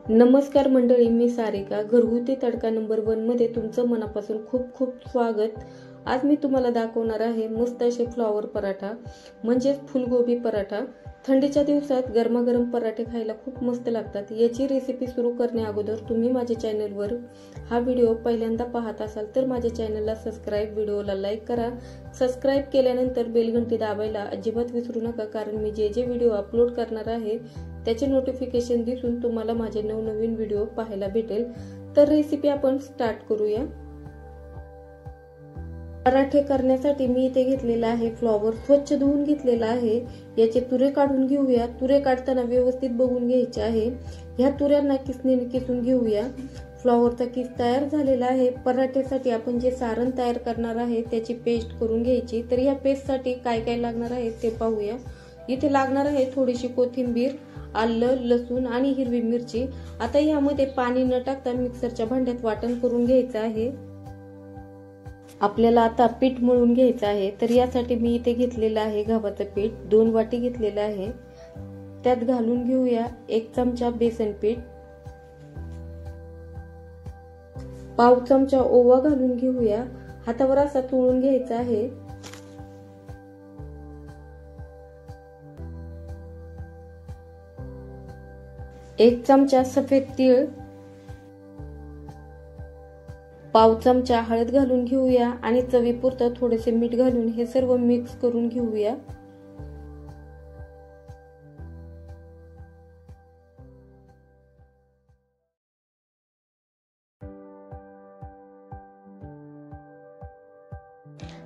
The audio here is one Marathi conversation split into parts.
नमस्कार मंडळी, मी सारिका. घरगुती तडका नंबर 1 मध्ये तुमचं मनापासून खूप खूप स्वागत. आज मी तुम्हाला दाखवणार आहे मस्त असे फ्लॉवर पराठा म्हणजेच फुलगोबी पराठा. थंडीच्या दिवसात गरमागरम पराठे खायला खूप मस्त लागतात. याची रेसिपी सुरू करण्या अगोदर तुम्ही माझ्या चॅनलवर हा व्हिडिओ पहिल्यांदा पाहत असाल तर माझ्या चॅनलला सबस्क्राईब, व्हिडिओला लाईक करा. सबस्क्राईब केल्यानंतर बेल घंटी दाबायला अजिबात विसरू नका, कारण मी जे व्हिडिओ अपलोड करणार आहे त्याचे नोटिफिकेशन दिसून तुम्हाला माझे नवनवीन व्हिडिओ पाहायला भेटेल. तर रेसिपी आपण स्टार्ट करूया. पराठे करण्यासाठी मी इथे घेतलेला आहे फ्लॉवर. स्वच्छ धुवून घेतलेला आहे. याचे तुरे काढून घेऊया. तुरे काढताना व्यवस्थित बघून घ्यायचे आहे. ह्या तुऱ्यांना किसणीने किसून घेऊया. फ्लॉवरचा किस तयार झालेला आहे. पराठ्यासाठी आपण जे सारण तयार करणार आहे त्याची पेस्ट करून घ्यायची. तर या पेस्टसाठी काय काय लागणार आहे ते पाहूया. इथे लागणार आहे थोडीशी कोथिंबीर, आलं, लसूण आणि हिरवी मिरची. आता यामध्ये पाणी न टाकता मिक्सरच्या भांड्यात वाटण करून घ्यायचं आहे. आपल्याला आता पीठ मळून घ्यायचं आहे. तर यासाठी मी इथे घेतलेलं आहे गव्हाचं पीठ. 2 वाटी घेतलेलं आहे. त्यात घालून घेऊया 1 चमचा बेसन पीठ, पाव चमचा ओवा घालून घेऊया. हातावर असा चोळून घ्यायचा आहे. 1 चमचा सफेद तीळ, पाव चमचा हळद घालून घेऊया आणि चवीपुरतं थोडेसे मीठ घालून हे सर्व मिक्स करून घेऊया.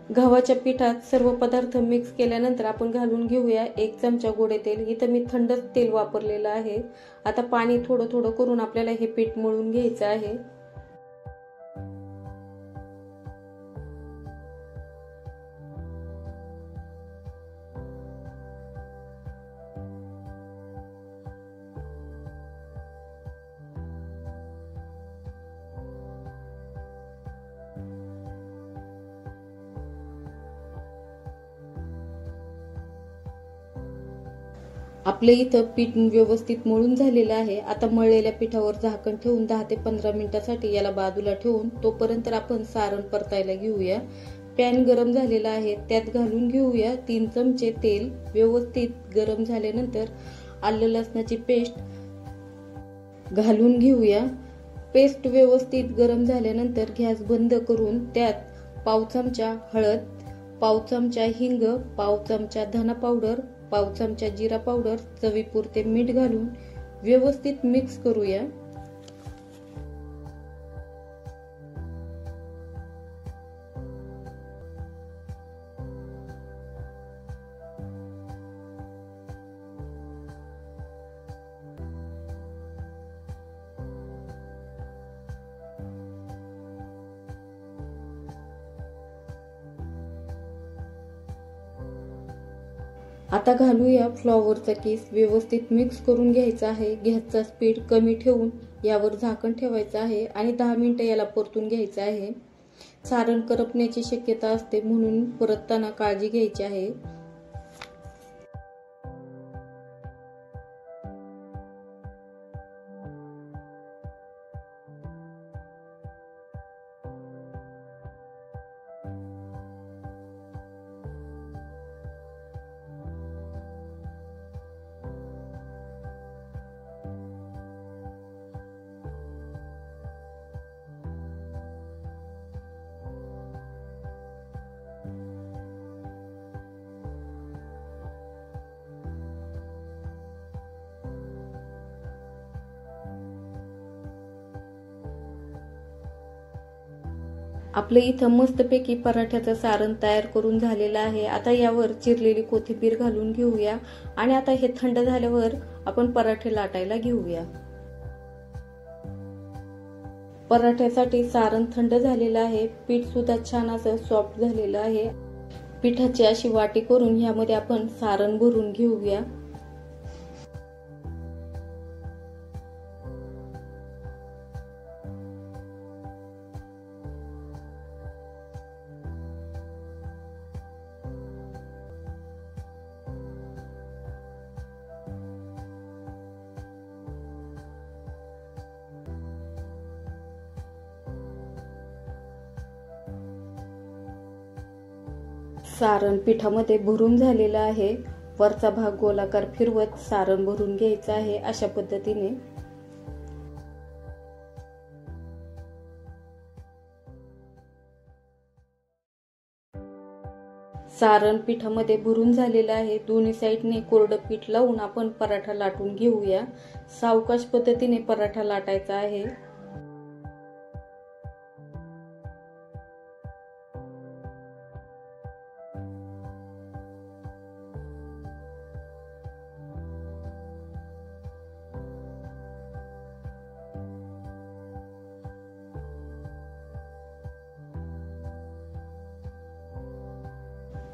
गव्हाच्या पिठात सर्व पदार्थ मिक्स केल्यानंतर आपण घालून घेऊया 1 चमचा गोडे तेल. इथं मी थंडच तेल वापरलेलं आहे. आता पाणी थोडं थोडं करून आपल्याला हे पीठ मळून घ्यायचं आहे. आपले इथं पीठ व्यवस्थित मळून झालेलं आहे. आता मळलेल्या पिठावर झाकण ठेवून 10 ते 15 मिनिटांसाठी याला बाजूला ठेवून तोपर्यंत आपण सारण परतायला घेऊया. पॅन गरम झालेला आहे. त्यात घालून घेऊया 3 चमचे तेल. व्यवस्थित गरम झाल्यानंतर आलं लसणाची पेस्ट घालून घेऊया. पेस्ट व्यवस्थित गरम झाल्यानंतर गॅस बंद करून त्यात पाव चमचा हळद, पाव चमचा हिंग, पाव चमचा धना पावडर, पाव चमचा जिरा पावडर, चवीपुरते मीठ घालून व्यवस्थित मिक्स करूया. आता घालूया फ्लॉवरचा किस. व्यवस्थित मिक्स करून घ्यायचा आहे. गॅसचा स्पीड कमी ठेवून यावर झाकण ठेवायचं आहे आणि 10 मिनिटं याला परतून घ्यायचं आहे. सारण करपण्याची शक्यता असते, म्हणून परतताना काळजी घ्यायची आहे. आपलं इथं मस्तपैकी पराठ्याचं सारण तयार करून झालेलं आहे. आता यावर चिरलेली कोथिंबीर घालून घेऊया आणि आता हे थंड झाल्यावर आपण पराठे लाटायला घेऊया. पराठ्यासाठी सारण थंड झालेलं आहे. पीठ सुद्धा छान असं सॉफ्ट झालेलं आहे. पिठाची अशी वाटी करून ह्यामध्ये आपण सारण भरून घेऊया. सारण पिठामध्ये भरून झालेलं आहे। वरचा भाग गोलाकार फिरवत सारण भरून घ्यायचं आहे अशा पद्धतीने। सारण पिठामध्ये भरून झालेलं आहे। दोन्ही साईडने कोरडं पीठ लावून आपण पराठा लाटून घेऊया। सावकाश पद्धतीने पराठा लाटायचा आहे।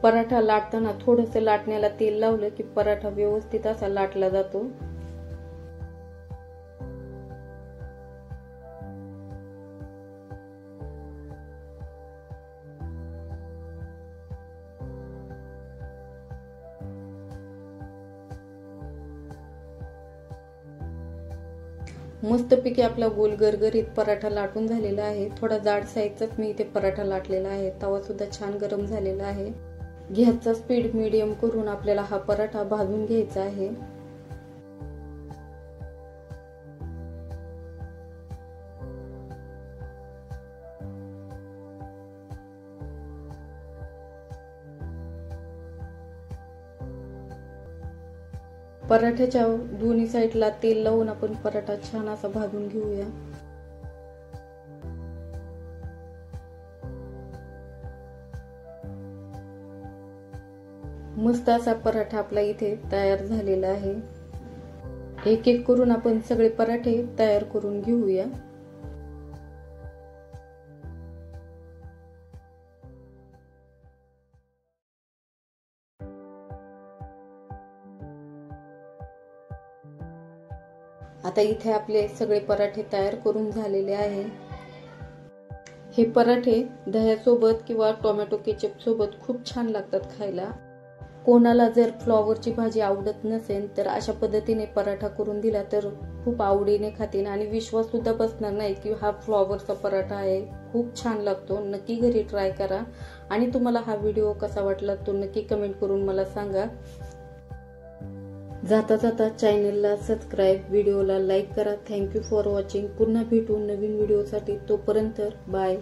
पराठा लाटताना थोडंसं लाटण्याला तेल लावलं की पराठा व्यवस्थित असा लाटला जातो। मस्तपैकी आपला गोल गरगरीत पराठा लाटून झालेला आहे। थोडा जाड साईजचाच मी इथे पराठा लाटलेला आहे। तवा सुद्धा छान गरम झालेला आहे। गॅसचा स्पीड मीडियम करून आपल्याला हा पराठा भाजून घ्यायचा आहे। पराठ्याच्या दोन्ही साईडला तेल लावून आपण पराठा छान असा भाजून घेऊया। मस्त असा पराठा आपला इथे तयार झालेला आहे। एक एक करून आपण सगळे पराठे तयार करून घेऊया। आता इथे आपले सगळे पराठे तयार करून झालेले आहे। हे पराठे दह्यासोबत किंवा टोमॅटो केचप सोबत खूप छान लागतात खायला। कोणाला जर फ्लॉवरची भाजी आवडत नसेल तर अशा पद्धतीने पराठा करून दिला तर खूप आवडीने खातील आणि विश्वास सुद्धा बसणार नाही की हा फ्लॉवरचा पराठा आहे। खूप छान लागतो। नक्की घरी ट्राय करा आणि तुम्हाला हा व्हिडिओ कसा वाटला तो नक्की कमेंट करून मला सांगा। जाता जाता चॅनलला सबस्क्राइब, व्हिडिओला लाईक करा। Thank you for watching. पुन्हा भेटू नवीन व्हिडिओसाठी। तोपर्यंत बाय।